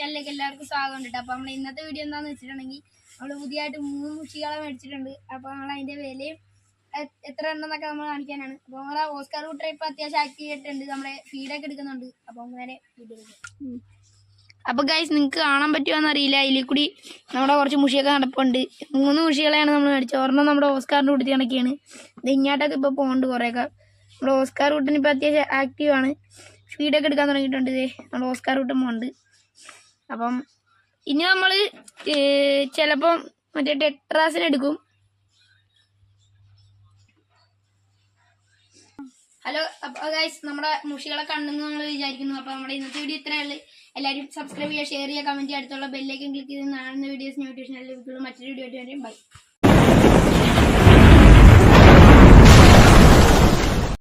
ചാനലിലേക്ക് എല്ലാവർക്കും സ്വാഗതം ഉണ്ട്. അപ്പോൾ നമ്മൾ ഇന്നത്തെ വീഡിയോ എന്താണെന്ന് വെച്ചിട്ടുണ്ടെങ്കിൽ നമ്മൾ പുതിയതായിട്ട് 3 മുഷികളെ മേടിച്ചിട്ടുണ്ട്. അപ്പോൾ നമ്മൾ അതിൻ്റെ വിലയും എത്ര ഉണ്ടെന്നൊക്കെ നമ്മൾ കാണിക്കാനാണ്. അപ്പോൾ നമ്മളെ ഓസ്കാർ കുട്ടർ ഇപ്പോൾ അത്യാവശ്യം ആക്റ്റീവ് ആയിട്ടുണ്ട്, നമ്മുടെ ഫീഡൊക്കെ എടുക്കുന്നുണ്ട്. അപ്പോൾ നേരെ വീഡിയോ. അപ്പോൾ ഗൈസ് നിങ്ങൾക്ക് കാണാൻ പറ്റുമോയെന്ന് അറിയില്ല, അതിൽ കൂടി നമ്മുടെ കുറച്ച് മുഷിയൊക്കെ നടപ്പുണ്ട്. 3 മുഷികളെയാണ് നമ്മൾ മേടിച്ചത്. ഒരെണ്ണം നമ്മുടെ ഓസ്കാറിൻ്റെ കൂട്ടത്തിൽ കണക്കിയാണ്. ഇത് ഇങ്ങോട്ടൊക്കെ ഇപ്പോൾ പോകുന്നുണ്ട് കുറേയൊക്കെ. നമ്മുടെ ഓസ്കാർ കുട്ടൻ ഇപ്പോൾ അത്യാവശ്യം ആക്റ്റീവാണ്, ഫീഡൊക്കെ എടുക്കാൻ തുടങ്ങിയിട്ടുണ്ട്. നമ്മുടെ ഓസ്കാർ കുട്ടൻ പോകുന്നുണ്ട്. അപ്പം ഇനി നമ്മൾ ചിലപ്പം മറ്റേ ടെട്രാസിനെടുക്കും. ഹലോ, അപ്പോൾ ഗൈസ് നമ്മുടെ മുഷികളെ കണ്ടെന്ന് നമ്മൾ വിചാരിക്കുന്നു. അപ്പോൾ നമ്മുടെ ഇന്നത്തെ വീഡിയോ ഇത്രയുള്ളൂ. എല്ലാവരും സബ്സ്ക്രൈബ് ചെയ്യുക, ഷെയർ ചെയ്യുക, കമൻറ്റ് ചെയ്യുക. അടുത്തുള്ള ബെല്ലൈക്കൻ ക്ലിക്ക് ചെയ്ത് കാണുന്ന വീഡിയോസ് നോട്ടിഫിക്കേഷൻ ലഭിക്കുള്ളൂ. മറ്റൊരു വീഡിയോ ആയിട്ട് വരും. ബൈ.